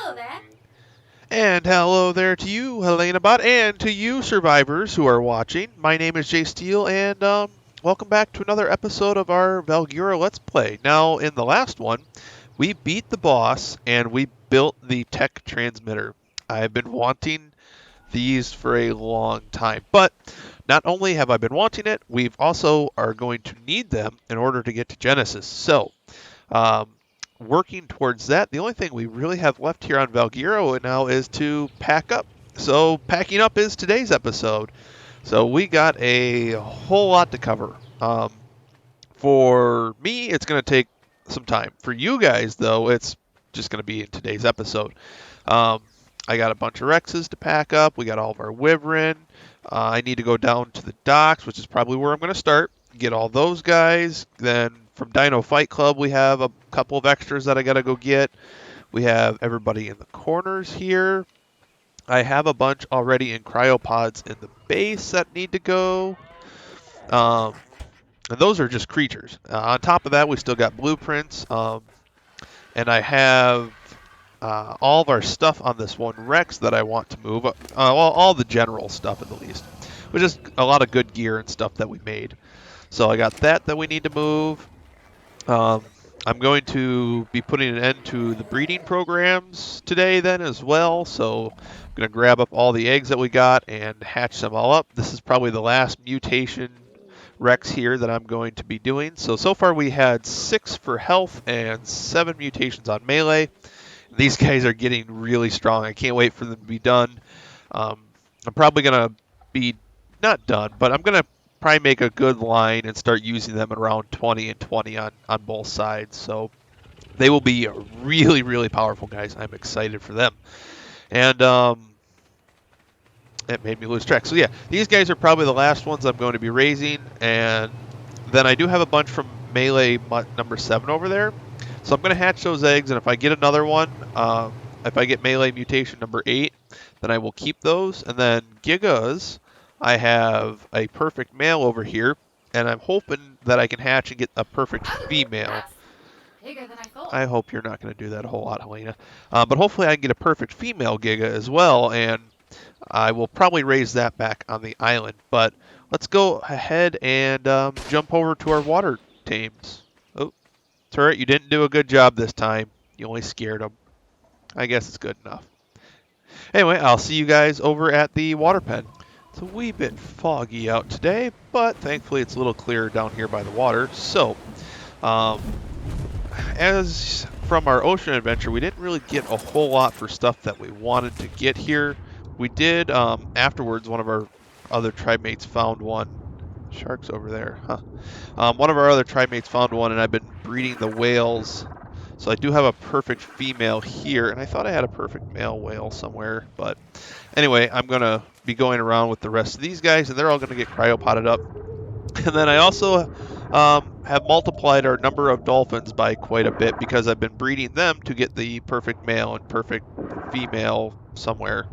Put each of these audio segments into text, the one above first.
Hello there. And hello there to you, Helena Bot, and to you, survivors who are watching. My name is jsteel, and welcome back to another episode of our Valguero Let's Play. Now, in the last one, we beat the boss, and we built the tech transmitter. I've been wanting these for a long time, but not only have I been wanting it, we've also are going to need them in order to get to Genesis. So, um, working towards that. The only thing we really have left here on Valguero now is to pack up. So packing up is today's episode. So we got a whole lot to cover. For me, it's going to take some time. For you guys, though, it's just going to be in today's episode. Um, I got a bunch of Rexes to pack up. We got all of our Wyvern. I need to go down to the docks, which is probably where I'm going to start. Get all those guys. Then from Dino Fight Club, we have a couple of extras that I got to go get. We have everybody in the corners here. I have a bunch already in cryopods in the base that need to go. And those are just creatures. On top of that, we still got blueprints. And I have all of our stuff on this one Rex that I want to move. All the general stuff at the least. Which is a lot of good gear and stuff that we made. So I got that we need to move. I'm going to be putting an end to the breeding programs today then as well. So I'm going to grab up all the eggs that we got and hatch them all up. This is probably the last mutation Rex here that I'm going to be doing. So far we had 6 for health and 7 mutations on melee. These guys are getting really strong. I can't wait for them to be done. I'm probably going to be not done, but I'm going to probably make a good line and start using them around 20 and 20 on both sides. So they will be really, really powerful guys. I'm excited for them. And it made me lose track. So yeah, these guys are probably the last ones I'm going to be raising. And then I do have a bunch from melee number 7 over there. So I'm going to hatch those eggs, and if I get another one, if I get melee mutation number 8, then I will keep those. And then Gigas, I have a perfect male over here, and I'm hoping that I can hatch and get a perfect female. That's bigger than I thought. I hope you're not going to do that a whole lot, Helena. But hopefully I can get a perfect female Giga as well, and I will probably raise that back on the island. But let's go ahead and jump over to our water tames. Oh, Turret, you didn't do a good job this time. You only scared them. I guess it's good enough. Anyway, I'll see you guys over at the water pen. It's a wee bit foggy out today, but thankfully it's a little clearer down here by the water. So, as from our ocean adventure, we didn't really get a whole lot for stuff that we wanted to get here. We did, afterwards, one of our other tribe mates found one. Sharks over there, huh? One of our other tribe mates found one, and I've been breeding the whales. So I do have a perfect female here, and I thought I had a perfect male whale somewhere. But anyway, I'm going to be going around with the rest of these guys, and they're all going to get cryopotted up. And then I also have multiplied our number of dolphins by quite a bit because I've been breeding them to get the perfect male and perfect female somewhere.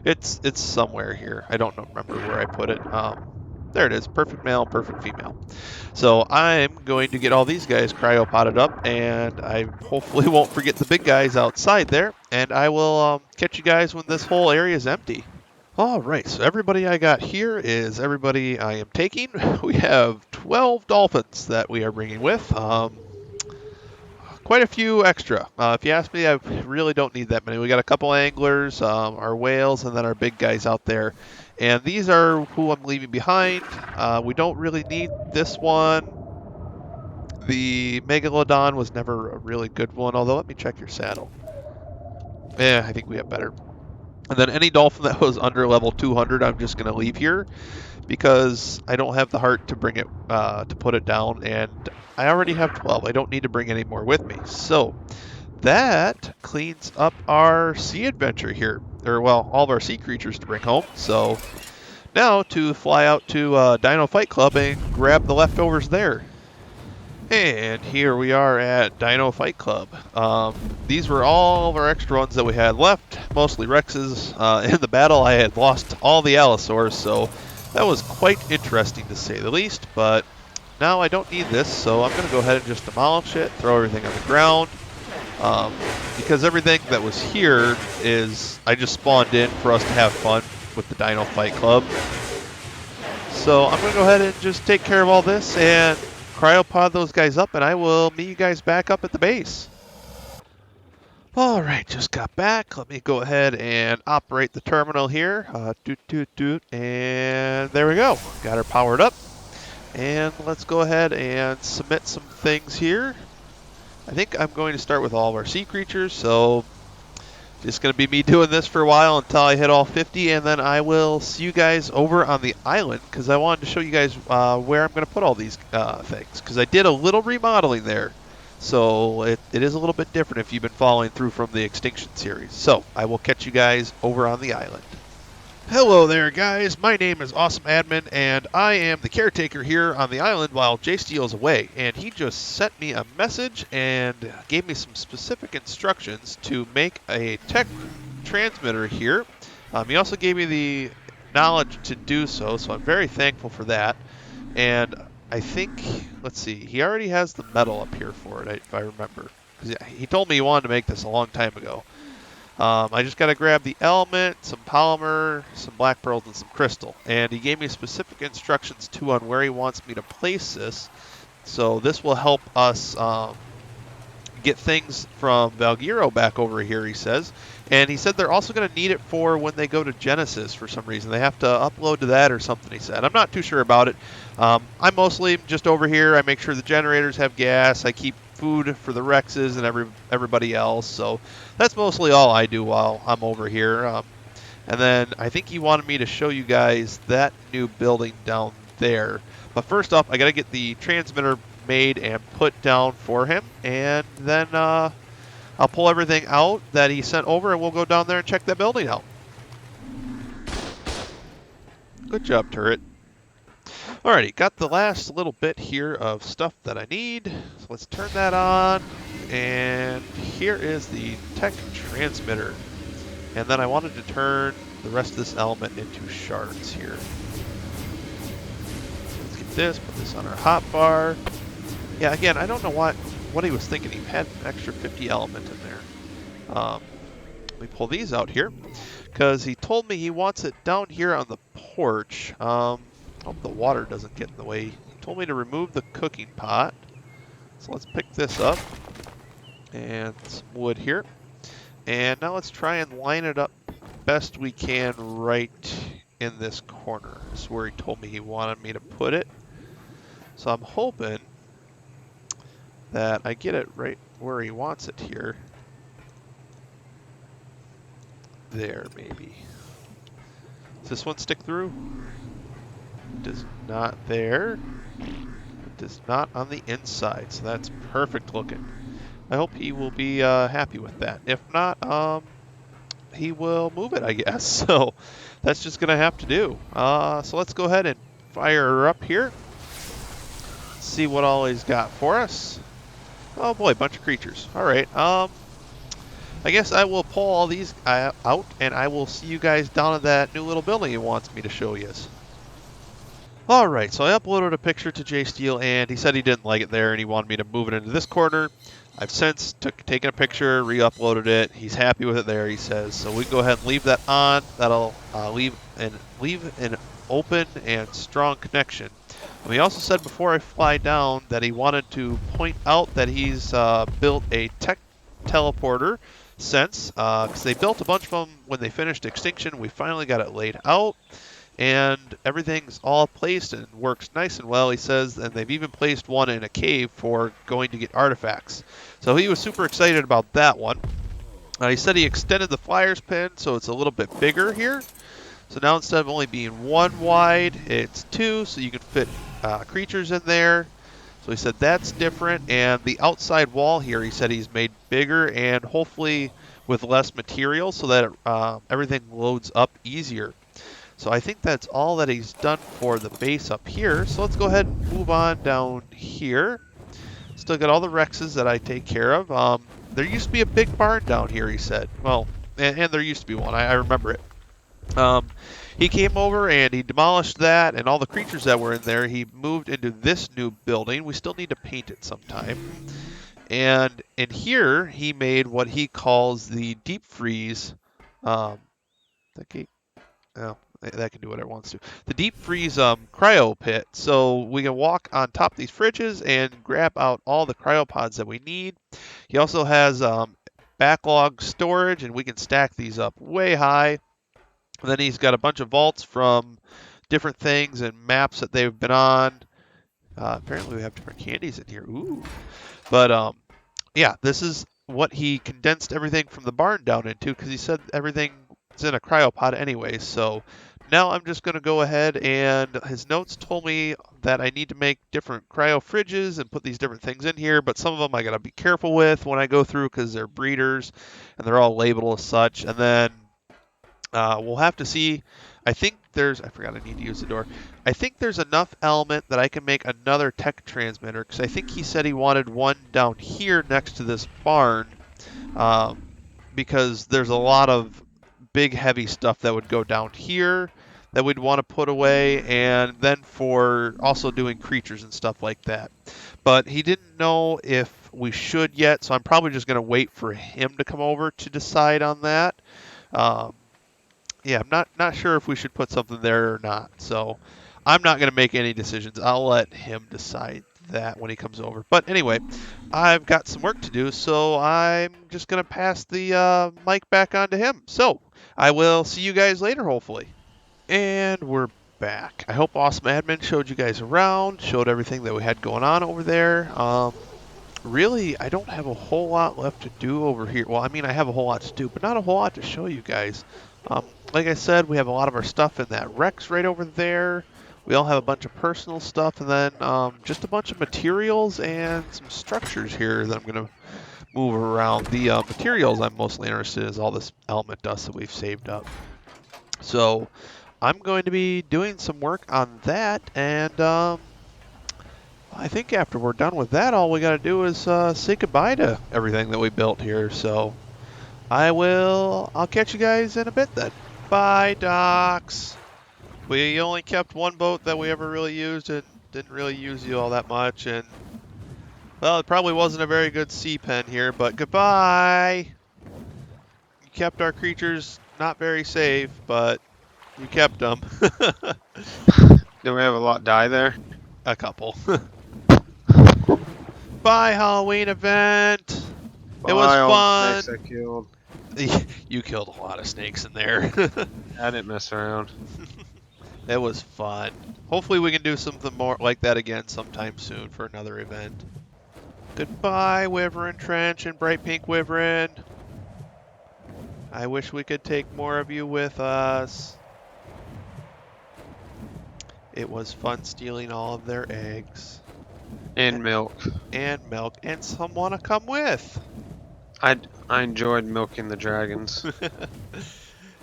It's somewhere here. I don't remember where I put it. There it is, perfect male, perfect female. So I'm going to get all these guys cryopotted up, and I hopefully won't forget the big guys outside there, and I will catch you guys when this whole area is empty. Alright, so everybody I got here is everybody I am taking. We have 12 dolphins that we are bringing with. Quite a few extra. If you ask me, I really don't need that many. We got a couple anglers, our whales, and then our big guys out there. And these are who I'm leaving behind. We don't really need this one. The Megalodon was never a really good one, although let me check your saddle. Yeah, I think we have better. And then any dolphin that was under level 200, I'm just going to leave here because I don't have the heart to bring it, to put it down, and I already have 12. I don't need to bring any more with me. So that cleans up our sea adventure here, or well, all of our sea creatures to bring home. So now to fly out to Dino Fight Club and grab the leftovers there. And here we are at Dino Fight Club. These were all of our extra ones that we had left, mostly Rexes. In the battle, I had lost all the Allosaurs, so that was quite interesting to say the least. But now I don't need this, so I'm going to go ahead and just demolish it, throw everything on the ground. because everything that was here is I just spawned in for us to have fun with the Dino Fight Club. So I'm going to go ahead and just take care of all this and cryopod those guys up, and I will meet you guys back up at the base. Alright, just got back. Let me go ahead and operate the terminal here. And there we go. Got her powered up. And let's go ahead and submit some things here. I think I'm going to start with all of our sea creatures, so just going to be me doing this for a while until I hit all 50, and then I will see you guys over on the island, because I wanted to show you guys where I'm going to put all these things, because I did a little remodeling there. So it is a little bit different if you've been following through from the Extinction series. So I will catch you guys over on the island. Hello there, guys. My name is Awesome Admin, and I am the caretaker here on the island while jsteel is away. And he just sent me a message and gave me some specific instructions to make a tech transmitter here. He also gave me the knowledge to do so, so I'm very thankful for that. And I think, let's see, he already has the metal up here for it, if I remember. He told me he wanted to make this a long time ago. I just got to grab the element, some polymer, some black pearls, and some crystal. And he gave me specific instructions, too, on where he wants me to place this. So this will help us get things from Valguero back over here, he says. And he said they're also going to need it for when they go to Genesis for some reason. They have to upload to that or something, he said. I'm not too sure about it. I'm mostly just over here. I make sure the generators have gas. I keep food for the Rexes and everybody else. So that's mostly all I do while I'm over here. And then I think he wanted me to show you guys that new building down there. But first off, I got to get the transmitter made and put down for him. And then I'll pull everything out that he sent over, and we'll go down there and check that building out. Good job, turret. Alrighty, got the last little bit here of stuff that I need. So let's turn that on. And here is the tech transmitter. And then I wanted to turn the rest of this element into shards here. Let's get this, put this on our hotbar. Yeah, again, I don't know what he was thinking. He had an extra 50 element in there. Let me pull these out here, because he told me he wants it down here on the porch. Hope the water doesn't get in the way. He told me to remove the cooking pot. So let's pick this up. And some wood here. And now let's try and line it up best we can right in this corner. This is where he told me he wanted me to put it. So I'm hoping that I get it right where he wants it here. There, maybe. Does this one stick through? Does not there. It does not on the inside, so that's perfect looking. I hope he will be happy with that. If not, he will move it, I guess. So that's just gonna have to do. So let's go ahead and fire her up here. See what all he's got for us. Oh boy, bunch of creatures. All right. I guess I will pull all these out, and I will see you guys down at that new little building he wants me to show you. Alright, so I uploaded a picture to jsteel, and he said he didn't like it there, and he wanted me to move it into this corner. I've since taken a picture, re-uploaded it. He's happy with it there, he says. So we can go ahead and leave that on. That'll leave an open and strong connection. And he also said before I fly down that he wanted to point out that he's built a tech teleporter since, because they built a bunch of them when they finished Extinction. We finally got it laid out. And everything's all placed and works nice and well, he says, and they've even placed one in a cave for going to get artifacts. So he was super excited about that one. He said he extended the flyer's pin so it's a little bit bigger here. So now instead of only being one wide, it's two, so you can fit creatures in there. So he said that's different, and the outside wall here, he said he's made bigger and hopefully with less material so that everything loads up easier. So I think that's all that he's done for the base up here. So let's go ahead and move on down here. Still got all the Rexes that I take care of. There used to be a big barn down here, he said. Well, and there used to be one. I remember it. He came over and he demolished that, and all the creatures that were in there, he moved into this new building. We still need to paint it sometime. And in here, he made what he calls the deep freeze. That gate, oh, that can do whatever it wants to. The deep freeze cryo pit. So we can walk on top of these fridges and grab out all the cryopods that we need. He also has backlog storage, and we can stack these up way high. And then he's got a bunch of vaults from different things and maps that they've been on. Apparently, we have different candies in here. Ooh. But yeah, this is what he condensed everything from the barn down into because he said everything's in a cryopod anyway. So now I'm just going to go ahead and his notes told me that I need to make different cryo fridges and put these different things in here, but some of them I got to be careful with when I go through because they're breeders and they're all labeled as such. And then we'll have to see. I forgot I need to use the door. I think there's enough element that I can make another tech transmitter because I think he said he wanted one down here next to this barn because there's a lot of big heavy stuff that would go down here that we'd want to put away, and then for also doing creatures and stuff like that. But he didn't know if we should yet, so I'm probably just going to wait for him to come over to decide on that. Um, yeah, I'm not sure if we should put something there or not. So I'm not going to make any decisions. I'll let him decide that when he comes over. But anyway, I've got some work to do, so I'm just going to pass the mic back on to him. So I will see you guys later, hopefully. And we're back. I hope Awesome Admin showed you guys around, showed everything that we had going on over there. Really, I don't have a whole lot left to do over here. Well, I mean, I have a whole lot to do, but not a whole lot to show you guys. Like I said, we have a lot of our stuff in that Rex right over there. We all have a bunch of personal stuff, and then just a bunch of materials and some structures here that I'm going to move around. The materials I'm mostly interested in is all this element dust that we've saved up. So I'm going to be doing some work on that, and I think after we're done with that, all we got to do is say goodbye to everything that we built here. So I'll catch you guys in a bit then. Bye, Docs. We only kept one boat that we ever really used and didn't really use you all that much. And, well, it probably wasn't a very good sea pen here, but goodbye. You kept our creatures not very safe, but you kept them. Do we have a lot die there? A couple. Bye, Halloween event. It was Bye, all the fun. snakes I killed. You killed a lot of snakes in there. I didn't mess around. It was fun. Hopefully we can do something more like that again sometime soon for another event. Goodbye, Wyvern Trench and Bright Pink Wyvern. I wish we could take more of you with us. It was fun stealing all of their eggs. And milk. And milk. And some want to come with. I enjoyed milking the dragons.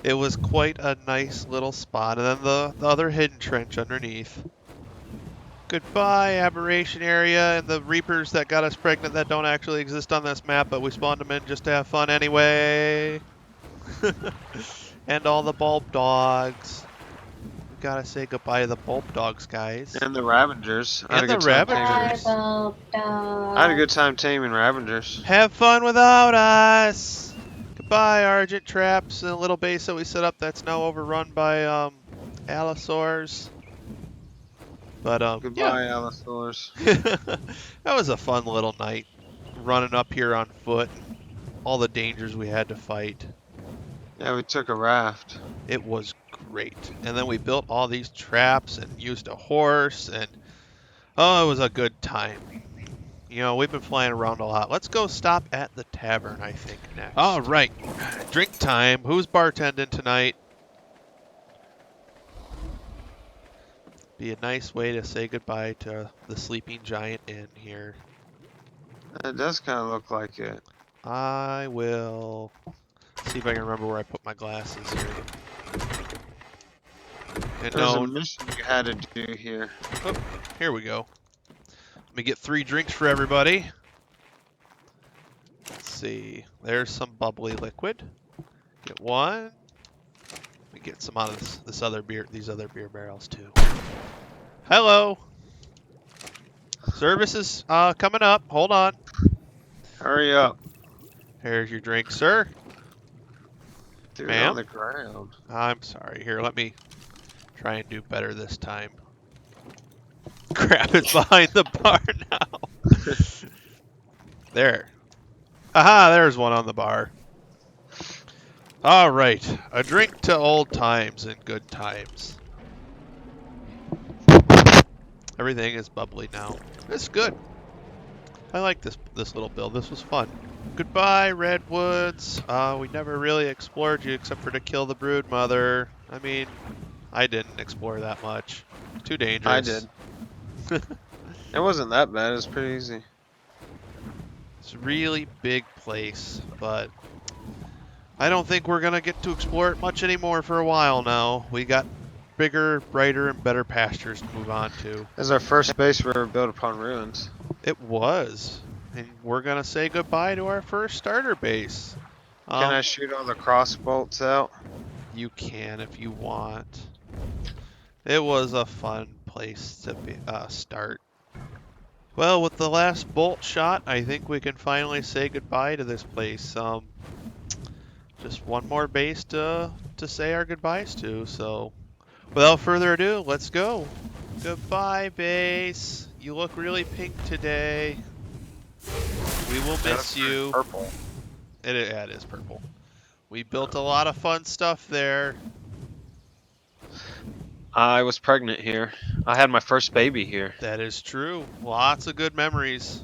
It was quite a nice little spot. And then the other hidden trench underneath. Goodbye, aberration area, and the reapers that got us pregnant that don't actually exist on this map, but we spawned them in just to have fun anyway. And all the bulb dogs. We gotta say goodbye to the bulb dogs, guys. And the Ravengers. And the Ravengers. I had a good time taming Ravengers. Have fun without us. Goodbye, Argent Traps, and a little base that we set up that's now overrun by allosaurs. But Goodbye, yeah. allosaurs. That was a fun little night, running up here on foot, all the dangers we had to fight. Yeah, we took a raft. It was great. And then we built all these traps and used a horse, and oh, it was a good time. You know, we've been flying around a lot. Let's go stop at the tavern, I think, next. All right, drink time. Who's bartending tonight? Be a nice way to say goodbye to the sleeping giant inn here. It does kind of look like it. I will see if I can remember where I put my glasses here. And There's no, a mission you had to do here. oh, here we go. Let me get 3 drinks for everybody. Let's see. There's some bubbly liquid. Get 1. Let me get some out of this other beer. These other beer barrels too. Hello. Service is coming up. Hold on. Hurry up. Here's your drink, sir. Dude, Ma'am? on the ground. I'm sorry. Here, let me try and do better this time. Crap, it's behind the bar now. There. Aha, there's one on the bar. All right, a drink to old times and good times. Everything is bubbly now. It's good. I like this little build. This was fun. Goodbye, Redwoods. We never really explored you except for to kill the brood mother. I mean, I didn't explore that much. It's too dangerous. I did. It wasn't that bad. It was pretty easy. It's a really big place, but I don't think we're gonna get to explore it much anymore for a while now. We got bigger, brighter, and better pastures to move on to. This is our first base we ever built upon ruins. It was. And we're gonna say goodbye to our first starter base. Can I shoot all the cross bolts out? You can if you want. It was a fun place to start. Well, with the last bolt shot, I think we can finally say goodbye to this place. Just one more base to say our goodbyes to. So, without further ado, let's go. Goodbye, base. You look really pink today. We will miss you. Purple. It is purple. We built a lot of fun stuff there. I was pregnant here. I had my first baby here. That is true. Lots of good memories.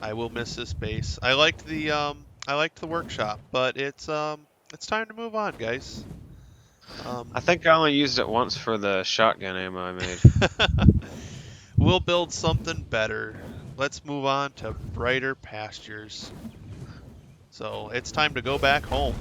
I will miss this base. I liked the workshop, but it's time to move on, guys. I think I only used it once for the shotgun ammo I made. We'll build something better. Let's move on to brighter pastures. So it's time to go back home.